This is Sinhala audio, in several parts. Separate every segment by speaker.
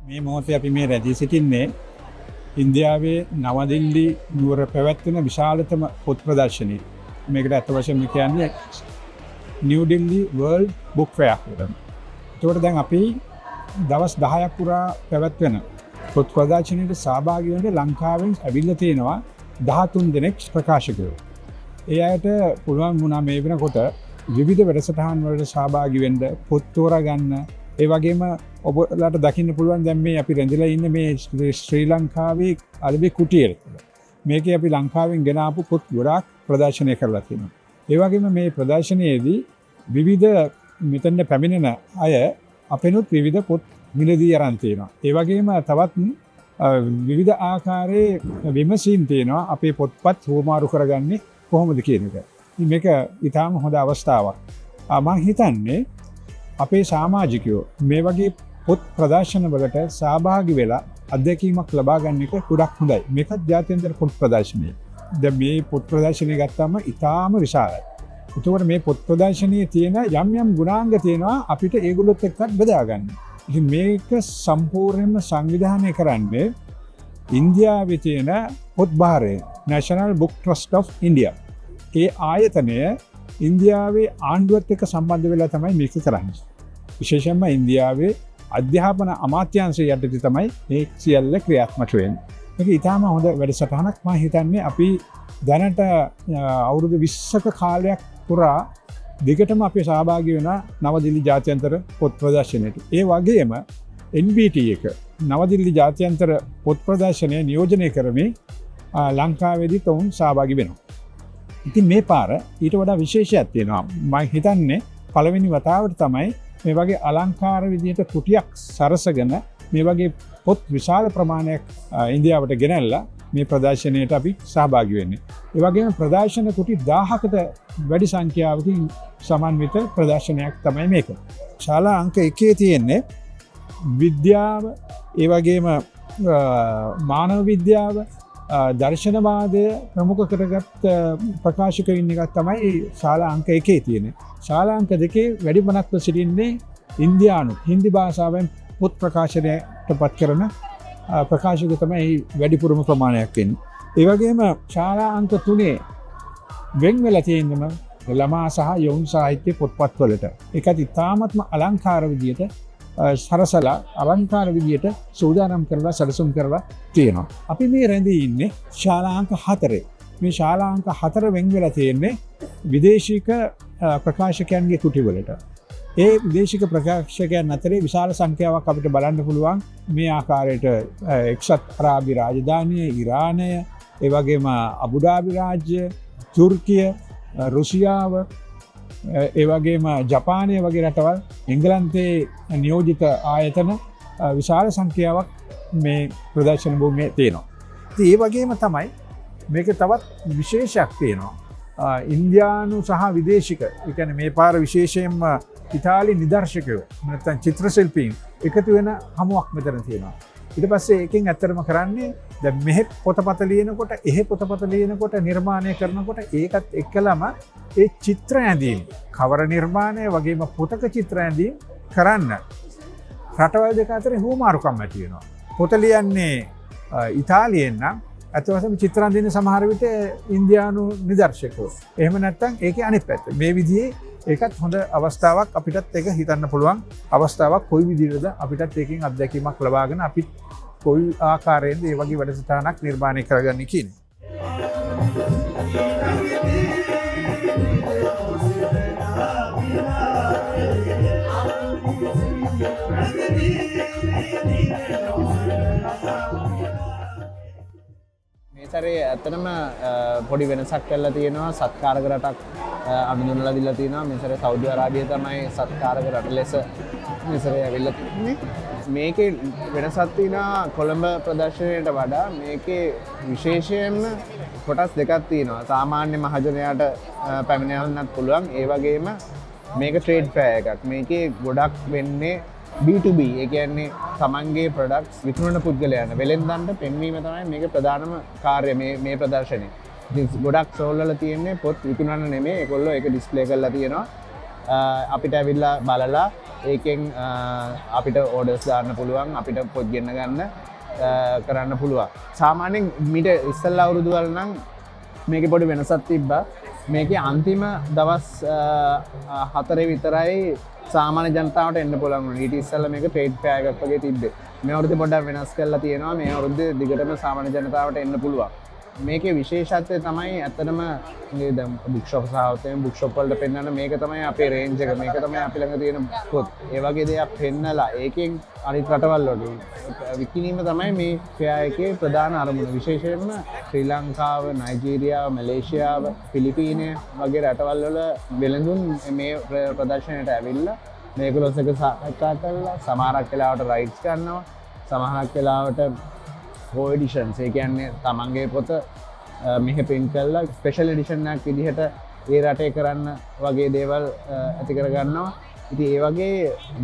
Speaker 1: මේ මොහොතේ අපි මේ රැඳී සිටින්නේ ඉන්දියාවේ නවදිල්ලි නුවර පැවැත්වෙන විශාලතම පොත් ප්‍රදර්ශනය. මේකට අත වශයෙන්ම කියන්නේ නිව් ඩිල්ලි වර්ල්ඩ් බුක් ෆෙයාර් කියලා. ඒකට දැන් අපි දවස් 10ක් පුරා පැවැත්වෙන පොත් ප්‍රදර්ශනයට සහභාගී වෙන්න ලංකාවෙන් ඇවිල්ලා තියෙනවා 13 දෙනෙක් ප්‍රකාශකයෝ. ඒ අයට පුළුවන් වුණා මේ වෙනකොට විවිධ වැඩසටහන් වලට සහභාගී වෙන්න, පොත් තෝරා ගන්න. ඒ වගේම ඔබලාට දකින්න පුළුවන් දැන් මේ අපි රැඳිලා ඉන්න මේ ශ්‍රී ලංකාවේ අලෙවි කුටියේ. මේකේ අපි ලංකාවෙන් ගෙන ආපු පොත් ගොඩාක් ප්‍රදර්ශනය කරලා තියෙනවා. ඒ වගේම මේ ප්‍රදර්ශනයේදී විවිධ මෙතන පැමිණෙන අය අපෙනුත් විවිධ පොත් මිලදී අරන් තියෙනවා. ඒ වගේම තවත් විවිධ ආකාරයේ විමසීම් තියෙනවා අපේ පොත්පත් හුවමාරු කරගන්නේ කොහොමද කියන එක. මේක ඊටාම හොඳ අවස්ථාවක්. මම හිතන්නේ අපේ සමාජිකයෝ මේ වගේ පොත් ප්‍රදර්ශන වලට සහභාගී වෙලා අත්දැකීමක් ලබා ගන්න එක ගොඩක් හොඳයි. මේකත් ජාත්‍යන්තර පොත් ප්‍රදර්ශනය. දැන් මේ පොත් ප්‍රදර්ශනය ගත්තාම ඊටාම විශාලයි. ඒතකොට මේ පොත් ප්‍රදර්ශනයේ තියෙන යම් ගුණාංග තියෙනවා අපිට ඒගොල්ලොත් එක්කත් බෙදා ගන්න. ඉතින් මේක සම්පූර්ණයෙන්ම සංවිධානය කරන්නේ ඉන්දියාවේ තියෙන පොත් භාරය National Book Trust of India. ඒ ආයතනය ඉන්දියාවේ ආණ්ඩුවත් එක්ක සම්බන්ධ වෙලා තමයි මේක කරන්නේ. විශේෂයෙන්ම ඉන්දියාවේ අධ්‍යාපන අමාත්‍යාංශය යටතේ තමයි මේ සියල්ල ක්‍රියාත්මක වෙන්නේ. මේක ඊටාම හොඳ වැඩසටහනක්. මම හිතන්නේ අපි දැනට අවුරුදු 20ක කාලයක් පුරා දිගටම අපි සහභාගී වෙන නවදිල්ලි ජාත්‍යන්තර පොත් ප්‍රදර්ශනයට. ඒ වගේම NBT එක නවදිල්ලි ජාත්‍යන්තර පොත් ප්‍රදර්ශනය නියෝජනය කරමින් ලංකාවේදී තවුන් සහභාගී වෙනවා. ඉතින් මේ පාර ඊට වඩා විශේෂයක් තියෙනවා. මම හිතන්නේ පළවෙනි වතාවට තමයි මේ වගේ අලංකාර විදිහට කුටියක් සරසගෙන මේ වගේ පොත් විශාල ප්‍රමාණයක් ඉන්දියාවට ගෙනල්ලා මේ ප්‍රදර්ශනයට අපි සහභාගී වෙන්නේ. ඒ වගේම ප්‍රදර්ශන කුටි 1000කට වැඩි සංඛ්‍යාවකින් සමන්විත ප්‍රදර්ශනයක් තමයි මේක. ශාලා අංක 1 තියෙන්නේ විද්‍යාව, ඒ වගේම මානව විද්‍යාව, දර්ශනවාදය ප්‍රමුඛ කරගත් ප්‍රකාශකයින් එකක් තමයි ශාලා අංක 1 තියෙන්නේ. ශාලා අංක 2 වැඩිමනක්ව සිටින්නේ ඉන්දියානු හින්දි භාෂාවෙන් පොත් ප්‍රකාශනයට පත් කරන ප්‍රකාශක තමයි වැඩිපුරම ප්‍රමාණයක් වෙන්නේ. ඒ වගේම ශාලා අංක 3 වෙන් වෙලා තියෙනම ළමා සහ යොවුන් සාහිත්‍ය පොත්පත් වලට. ඒකත් ඉතාමත්ම අලංකාර විදියට සරසලා අලංකාර විදියට සූදානම් කරලා සැලසුම් කරලා තියෙනවා. අපි මේ රැඳී ඉන්නේ ශාලා අංක 4. මේ ශාලා අංක 4 වෙන් වෙලා තියෙන්නේ විදේශික ප්‍රකාශකයන්ගේ කුටි වලට. ඒ විදේශික ප්‍රකාශකයන් අතරේ විශාල සංඛ්‍යාවක් අපිට බලන්න පුළුවන්. මේ ආකාරයට එක්සත් අරාබි රාජධානිය, ඉරානය, ඒ වගේම අබුඩාබි රාජ්‍ය, තුර්කිය, රුසියාව, ඒ වගේම ජපානය වගේ රටවල්, එංගලන්තයේ නියෝජිත ආයතන විශාල සංඛ්‍යාවක් මේ ප්‍රදර්ශන භූමියේ තියෙනවා. ඉතින් ඒ වගේම තමයි මේක තවත් විශේෂයක් තියෙනවා. ඉන්දියානු සහ විදේශික, ඒ කියන්නේ මේ පාර විශේෂයෙන්ම ඉතාලි නිදර්ශකයෝ නැත්නම් චිත්‍ර ශිල්පීන් එකතු වෙන හමුවක් මෙතන තියෙනවා. ඊට පස්සේ එකෙන් ඇත්තටම කරන්නේ දැන් මෙහෙ පොතපත ලියනකොට, එහෙ පොතපත ලියනකොට, නිර්මාණය කරනකොට ඒකත් එක්කලම ඒ චිත්‍ර ඇඳීම්, කවර නිර්මාණය වගේම පොතක චිත්‍ර ඇඳීම් කරන්න රටවල් දෙක අතර හුවමාරුකම් ඇති වෙනවා. පොත ලියන්නේ ඉතාලියෙන් නම් ඇත්ත වශයෙන්ම චිත්‍ර අඳින සමහර විට ඉන්දියානු නිදර්ශකයෝ. එහෙම නැත්නම් ඒකේ අනිත් පැත්ත. මේ විදිහේ ඒකත් හොඳ අවස්ථාවක්. අපිටත් ඒක හිතන්න පුළුවන් අවස්ථාවක්. කොයි විදිහටද අපිටත් ඒකෙන් අත්දැකීමක් ලබාගෙන අපිත් කොයි ආකාරයෙන්ද මේ වගේ වැඩසටහනක් නිර්මාණය කරගන්නේ කියන්නේ.
Speaker 2: මේතරේ ඇත්තටම පොඩි වෙනසක් කරලා තියෙනවා. සත්කාරක රටක් අඳුනලා දීලා තියෙනවා. මේසරේ සෞදි අරාබිය තමයි සත්කාරක රට ලෙස මේසරේ ඇවිල්ලා තින්නේ. මේකේ වෙනසක් තියෙනවා කොළඹ ප්‍රදර්ශනයට වඩා. මේකේ විශේෂයෙන්ම කොටස් දෙකක් තියෙනවා. සාමාන්‍ය මහජනයාට පැමිණෙන්නත් පුළුවන්. ඒ වගේම මේක ට්‍රේඩ් ෆෙයාර් එකක්. මේකේ ගොඩක් වෙන්නේ B2B, ඒ කියන්නේ තමන්ගේ ප්‍රොඩක්ට්ස් විකුණන පුද්ගලයන් වෙලෙන්දන්ට පෙන්වීම තමයි මේක ප්‍රධානම කාර්යය මේ ප්‍රදර්ශනයේ. ඉතින් ගොඩක් ස්ටෝල් වල තියෙන්නේ පොත් විකුණන්න නෙමෙයි, ඒගොල්ලෝ ඒක ඩිස්ප්ලේ කරලා තියෙනවා. අපිට ඇවිල්ලා බලලා ඒකෙන් අපිට ඕඩර්ස් දාන්න පුළුවන් අපිට පොත් ගෙන්න ගන්න කරන්න පුළුවන්. සාමාන්‍යයෙන් මිට ඉස්සෙල්ලා අවුරුදු වල නම් මේකේ පොඩි වෙනසක් තිබ්බා. මේකේ අන්තිම දවස් 4 විතරයි සාමාන්‍ය ජනතාවට එන්න පුළුවන් වුණේ. ඊට ඉස්සෙල්ලා මේක ට්‍රේඩ් ෆෙයාර් එකක් වගේ තිබ්බේ. මේ අවුරුද්දේ පොඩ්ඩක් වෙනස් කරලා තියෙනවා. මේ අවුරුද්දේ දිගටම සාමාන්‍ය ජනතාවට එන්න පුළුවන්. මේකේ විශේෂත්වය තමයි ඇත්තටම මේ දැන් බුක් ෂොප් සාවතෙන් බුක් ෂොප් වලට පෙන්නන මේක තමයි අපේ රේන්ජ් එක. මේක තමයි අපි ළඟ තියෙන පොත්. ඒ වගේ දේවල් පෙන්නලා ඒකෙන් අනිත් රටවල් වලට විකිණීම තමයි මේ ෆෙයාර් එකේ ප්‍රධාන අරමුණ. විශේෂයෙන්ම ශ්‍රී ලංකාව, නයිජීරියාව, මැලේසියාව, පිලිපීනය වගේ රටවල් වල වෙළඳුන් මේ ප්‍රදර්ශනයට ඇවිල්ලා මේගොල්ලොත් එක්ක සාකච්ඡා කරලා සමහරක් වෙලාවට රයිට්ස් ගන්නවා. සමහරක් වෙලාවට එඩිෂන්ස් ඒ කියන්නේ තමන්ගේ පොත මෙහ පින් කරලා ස්පෙෂල් එඩිෂන් එකක් විදිහට ඒ රටේ කරන්න වගේ දේවල් ඇති කරගන්නවා. ඉතින් ඒ වගේ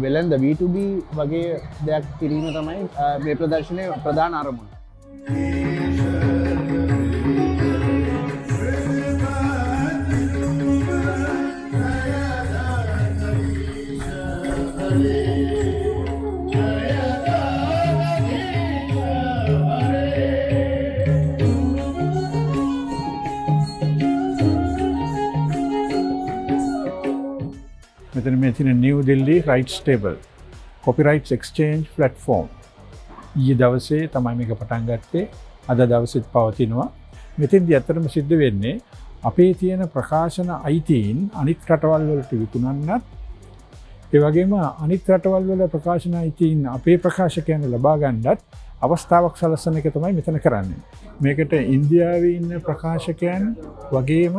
Speaker 2: වෙළඳ B2B වගේ දෙයක් කිරීම තමයි මේ ප්‍රදර්ශනයේ ප්‍රධාන අරමුණ.
Speaker 1: මෙතන මේ තියෙන new Delhi rights table copyrights exchange platform ඊයේ දවසේ තමයි මේක පටන් ගත්තේ. අද දවසෙත් පවතිනවා. මෙතෙන්දී ඇත්තටම සිද්ධ වෙන්නේ අපේ තියෙන ප්‍රකාශන අයිතීන් අනිත් රටවල් වලට විකුණන්නත් ඒ වගේම අනිත් රටවල් වල ප්‍රකාශන අයිතීන් අපේ ප්‍රකාශකයන් ලබා ගන්නත් අවස්ථාවක් සලසන එක තමයි මෙතන කරන්නේ. මේකට ඉන්දියාවේ ඉන්න ප්‍රකාශකයන් වගේම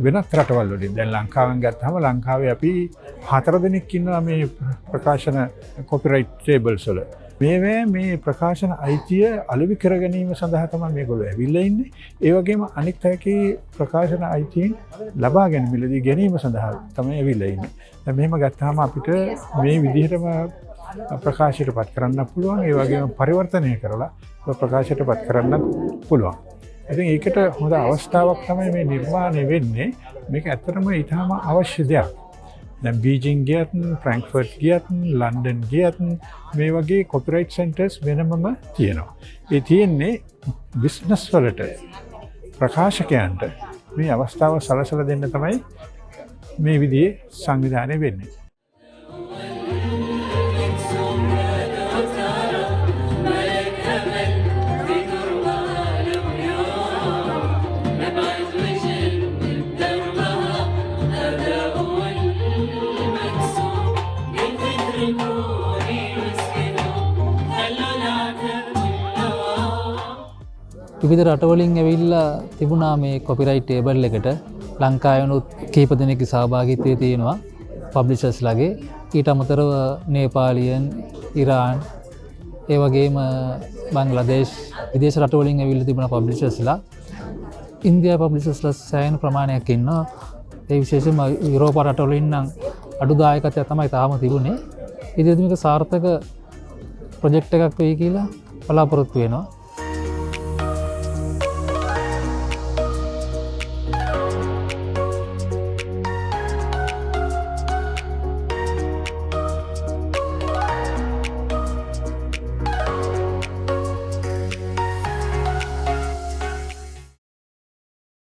Speaker 1: වෙනත් රටවල් වලින් දැන් ලංකාවෙන් ගත්තාම ලංකාවේ අපි 4 දෙනෙක් ඉන්නවා මේ ප්‍රකාශන කොපිරයිට් ටේබල්ස් වල. මේ ප්‍රකාශන අයිතිය අලෙවි කර ගැනීම සඳහා තමයි මේගොල්ලෝ ඇවිල්ලා ඉන්නේ. ඒ වගේම අනිත් අයගේ ප්‍රකාශන අයිතීන් ලබා ගැනීමලදී ගැනීම සඳහා තමයි ඇවිල්ලා ඉන්නේ. දැන් මෙහෙම ගත්තාම අපිට මේ විදිහටම ප්‍රකාශයටපත් කරන්න පුළුවන්. ඒ වගේම පරිවර්තනය කරලා ප්‍රකාශයටපත් කරන්න පුළුවන්. ඉතින් ඒකට හොඳ අවස්ථාවක් තමයි මේ නිර්මාණය වෙන්නේ. මේක ඇත්තටම ඊටම අවශ්‍ය දෙයක්. දැන් බීජිං ගියත්, ෆ්‍රැන්ක්ෆර්ට් ගියත්, ලන්ඩන් ගියත් මේ වගේ කොපිරයිට් සෙන්ටර්ස් වෙනමම තියෙනවා. ඒ තියෙන්නේ බිස්නස් වලට ප්‍රකාශකයන්ට මේ අවස්ථාව සලසලා දෙන්න තමයි මේ විදිහේ සංවිධානය වෙන්නේ.
Speaker 3: විවිධ රටවලින් ඇවිල්ලා තිබුණා මේ කොපිරයිට් ටේබල් එකට. ලංකාවෙනුත් කීප දෙනෙක් සහභාගීත්වය තියෙනවා පබ්ලිෂර්ස්ලාගේ. ඊට අමතරව නේපාලියන්, ඉරාන්, ඒ වගේම බංග්ලාදේශ් විදේශ රටවලින් ඇවිල්ලා තිබුණා පබ්ලිෂර්ස්ලා. ඉන්දියා පබ්ලිෂර්ස්ලා සෑහෙන ප්‍රමාණයක් ඉන්නවා. ඒ විශේෂයෙන්ම යුරෝපා රටවලින් නම් අඩු දායකත්වයක් තමයි තාම තිබුණේ. ඉතින් මේක සාර්ථක ප්‍රොජෙක්ට් එකක් වෙයි කියලා බලාපොරොත්තු වෙනවා.